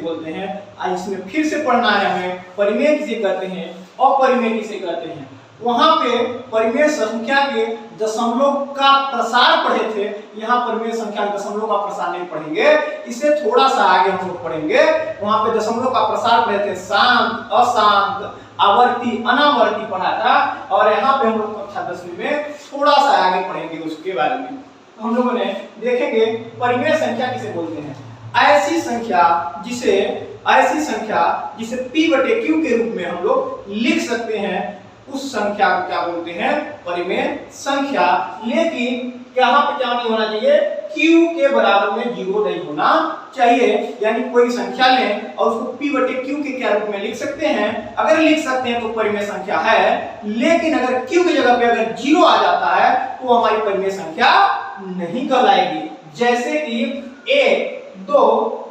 बोलते हैं। आज इसमें फिर से पढ़ना है हमें, परिमेय किसे कहते हैं, अपरिमेय किसे कहते हैं। वहां पे परिमेय संख्या के दशमलव का प्रसार पढ़े थे, यहाँ परिमेय संख्या के दशमलव का प्रसार नहीं पढ़ेंगे, इसे थोड़ा सा आगे हम लोग पढ़ेंगे। वहां पे दशमलव का प्रसार पढ़े थे, शांत, अशांत, आवर्ती, अनावर्ती पढ़ा था, और यहाँ पे हम लोग कक्षा 10वीं में थोड़ा सा आगे पढ़ेंगे उसके बारे में। हम लोगों ने देखेंगे परिमेय संख्या किसे बोलते हैं। ऐसी संख्या जिसे p/q के रूप में हम लोग लिख सकते हैं, उस संख्या को क्या बोलते हैं, परिमेय संख्या। लेकिन यहाँ पे क्या नहीं होना चाहिए, q के बराबर में 0 नहीं होना चाहिए। यानी कोई संख्या लें और उसको p/q के क्या रूप में लिख सकते हैं, अगर लिख सकते हैं तो परिमेय संख्या है। लेकिन अगर q की जगह पे अगर 0 आ जाता है तो हमारी परिमेय संख्या नहीं कहलाएगी। जैसे कि 1, 2,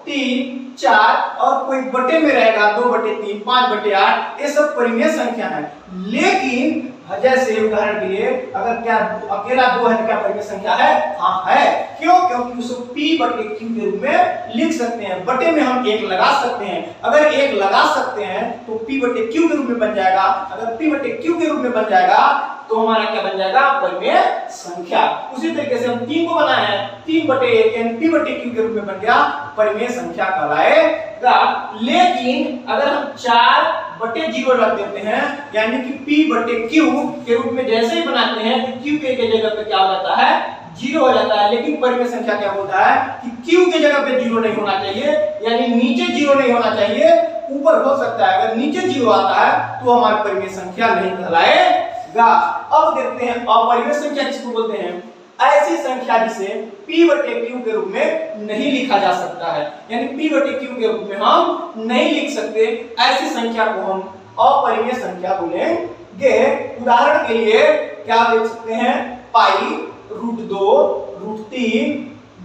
3, 4 और कोई बटे में रहेगा 2/3, 5/8, ये सब परिमेय संख्या है। लेकिन जैसे उदाहरण के लिए अगर क्या अकेला 2 है तो क्या परिमेय संख्या है, हाँ है। क्यों? क्योंकि उसको p/q के रूप में लिख सकते हैं। बटे में हम 1 लगा सकते हैं, अगर 1 लगा सकते हैं तो p/q के रूप में बन जाएगा। अगर p/q के रूप में बन जाएगा तो हमारा क्या बन जाएगा, परिमेय संख्या। उसी तरीके से हम 3 को बनाए हैं, 3/1 यानी p/q के रूप में बन गया, परिमेय संख्या कहलाएगा। लेकिन अगर हम 4/0 रख देते हैं, यानी कि p/q के रूप में जैसे ही बनाते हैं तो q के जगह पे क्या हो जाता है, 0 हो जाता है। लेकिन परिमेय संख्या क्या होता है कि q के जगह पे 0 नहीं होना चाहिए, यानी नीचे 0 नहीं होना चाहिए, ऊपर हो सकता है। अगर नीचे 0 आता है तो हमारी परिमेय संख्या नहीं कहलाएगा। अब देखते हैं अपरिमेय संख्या किसको बोलते हैं। ऐसी संख्या जिसे p/q के रूप में नहीं लिखा जा सकता है, यानी p/q के रूप में हम नहीं लिख सकते, ऐसी संख्या को हम अपरिमेय संख्या बोलेंगे। उदाहरण के लिए क्या लिख सकते हैं, पाई, √2, √3,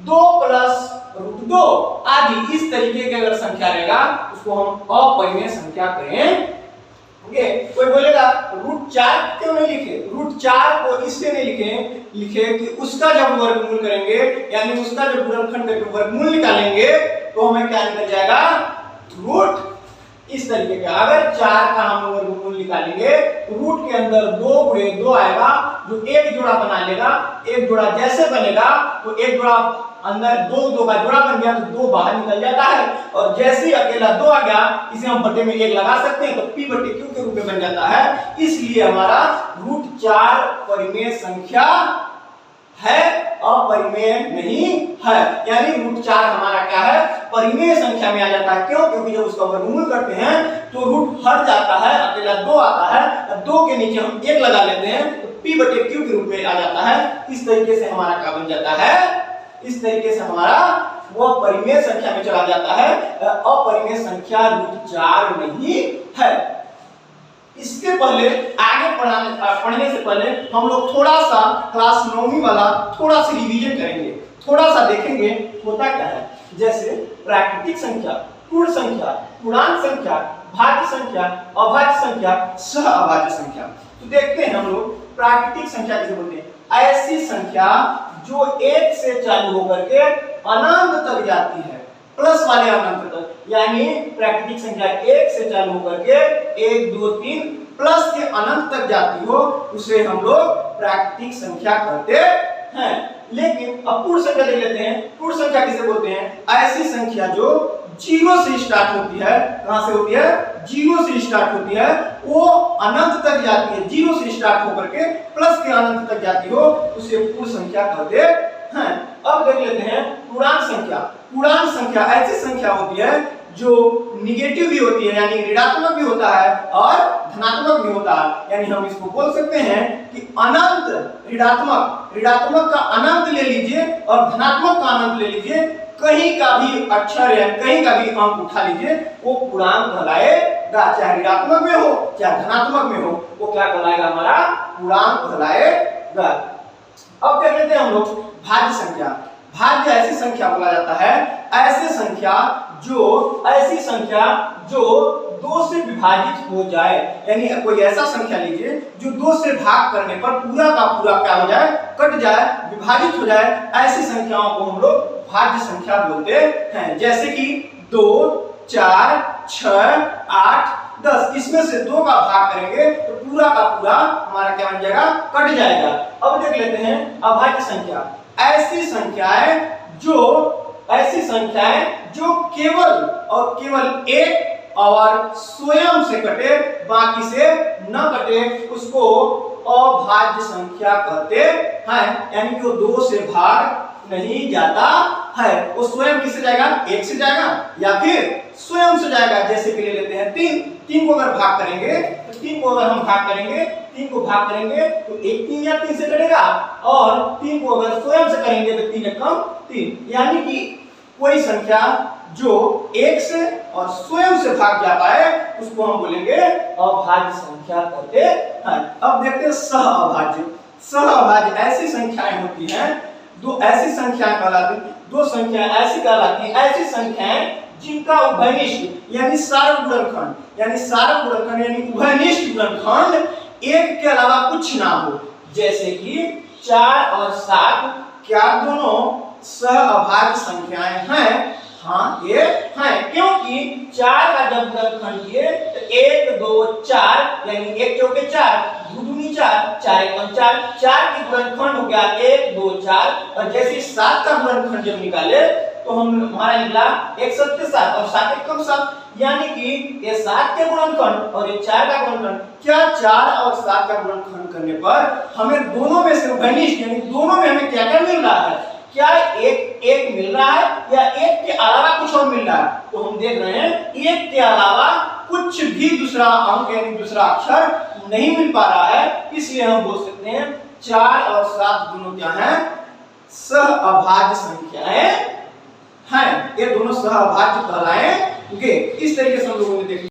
2 + √2 आदि। इस तरीके की अगर संख्या रहेगा उसको हम अपरिमेय संख्या कहेंगे। कोई बोलेगा √4 क्यों नहीं लिखे, √4 को इसलिए नहीं लिखे कि उसका जब वर्गमूल करेंगे, यानी उसका जब गुणनखंड करके वर्गमूल निकालेंगे तो हमें क्या निकल जाएगा, रूट। इस तरीके का अगर 4 का हम वर्गमूल निकालेंगे, रूट के अंदर 2 × 2 आएगा, जो एक जोड़ा बना लेगा। एक जोड़ा जैसे बनेगा तो एक जोड़ा अंदर 2 का जोड़ा बन गया तो 2 बाहर निकल जाता है, और जैसे ही अकेला 2 आ गया, इसे हम बटे में 1 लगा सकते हैं तो p/q के रूप में बन जाता है। इसलिए हमारा √4 परिमेय संख्या है, अपरिमेय नहीं है। यानी √4 हमारा क्या है, परिमेय संख्या में आ जाता है। क्यों? क्योंकि जब उसका वर्गमूल करते हैं तो रूट हट जाता है, अकेला 2 आता है, 2 के नीचे हम 1 लगा लेते हैं तो p/q के रूप में आ जाता है। इस तरीके से हमारा क्या बन जाता है, इस तरीके से हमारा वो परिमेय संख्या में चला जाता है। अपरिमेय संख्या √4 नहीं है। इसके पहले आगे पढ़ने से पहले हम लोग थोड़ा सा क्लास 9वीं वाला थोड़ा सा रिवीजन करेंगे, थोड़ा सा देखेंगे होता क्या है। जैसे प्राकृतिक संख्या, पूर्ण संख्या, पूर्णांक संख्या, भाज्य संख्या, अभाज्य संख्या, सह अभाज्य संख्या। तो देखते हैं हम लोग प्राकृतिक संख्या किसे बोलते हैं। ऐसी संख्या जो 1 से चालू होकर के अनंत तक जाती है, प्लस वाले अनंत तक, यानी प्राकृतिक संख्या 1 से चालू होकर के 1, 2, 3 प्लस के अनंत तक जाती हो, उसे हम लोग प्राकृतिक संख्या कहते हैं। लेकिन अब पूर्ण संख्या देख लेते हैं। पूर्ण संख्या किसे बोलते हैं, ऐसी संख्या जो 0 से स्टार्ट होती है। कहां से होती है, 0 से स्टार्ट होती है, वो अनंत तक जाती है। 0 से स्टार्ट होकर के प्लस के अनंत तक जाती हो, उसे पूर्ण संख्या कहते हैं। अब देख लेते हैं पूर्णांक संख्या। पूर्णांक संख्या ऐसी संख्या होती है जो निगेटिव भी होती है, यानी ऋणात्मक भी होता है और धनात्मक भी होता है। यानी हम इसको बोल सकते हैं कि अनंत ऋणात्मक का अनंत ले लीजिए और धनात्मक का अनंत ले लीजिए, कहीं का भी अक्षर या कहीं का भी अंक उठा लीजिए, वो पूर्णांक कहलाएगा। चाहे ऋणात्मक में हो चाहे धनात्मक में हो, वो क्या कहलाएगा, हमारा पूर्णांक कहलाएगा। अब देख लेते हैं हम लोग भाज्य संख्या। भाज्य ऐसी संख्या बोला जाता है, ऐसी संख्या जो 2 से विभाजित हो जाए। यानी कोई ऐसा संख्या लीजिए जो 2 से भाग करने पर पूरा का पूरा क्या हो जाए, कट जाए, विभाजित हो जाए। ऐसी संख्याओं को हम लोग भाज्य संख्या बोलते हैं। जैसे कि 2, 4, 6, 8, 10, इसमें से 2 का भाग करेंगे तो पूरा का पूरा हमारा क्या बन जाएगा, कट जाएगा। अब देख लेते हैं अभाज्य संख्या। ऐसी संख्याएं जो केवल और केवल एक और स्वयं से कटे, बाकी से न कटे, उसको अभाज्य संख्या कहते हैं। यानी कि वो 2 से भाग नहीं जाता है, वो स्वयं किससे जाएगा, 1 से जाएगा या फिर स्वयं से जाएगा। जैसे कि ले लेते हैं 3 को अगर भाग करेंगे तो 3 को अगर हम भाग करेंगे, 3 को भाग करेंगे तो 1 3 या 3 से कटेगा, और 3 को अगर स्वयं से करेंगे तो 3 एकम 3। यानी कि कोई संख्या जो 1 से और स्वयं से भाग जाता है उसको हम बोलेंगे अभाज्य संख्या कहते हैं। अब देखते हैं सह अभाज्य। सह अभाज्य ऐसी संख्याएं होती हैं, दो ऐसी संख्याएं कहलाती, दो संख्याएं ऐसी कहलाती, ऐसी संख्याएं जिनका उभयनिष्ठ यानी सार्व गुणनखंड यानी उभयनिष्ठ गुणनखंड 1 के अलावा कुछ ना हो। जैसे कि 4 और 7 क्या दोनों सह अभाज्य संख्याएं हैं? हाँ, ये हैं, क्योंकि 4 का जब गुणनखंड किए तो 1 2 4 यानी 1 चौके 4, 2 दूनी 4, 4 एकम 4, 4 की गुणनखंड हो गया 1 2 4। और जैसे 7 का गुणनखंड जब निकाले तो हमारा निकला 1 7 7 और 7 एकम 7, यानी कि ये 7 के गुणनखंड और ये 4 का गुणनखंड। क्या 4 और 7 का गुणनखंड करने पर हमें दोनों में से उभयनिष्ठ यानी दोनों में हमें क्या क्या मिल रहा है? क्या एक मिल रहा है या 1 के अलावा कुछ और मिल रहा है? तो हम देख रहे हैं 1 के अलावा कुछ भी दूसरा अंक यानी दूसरा अक्षर नहीं मिल पा रहा है, इसलिए हम बोल सकते हैं 4 और 7 दोनों क्या हैं? सह अभाज्य संख्याएं हैं। ये दोनों सह अभाज्य कहलाएंगे। इस तरीके से हम लोगों ने देखा।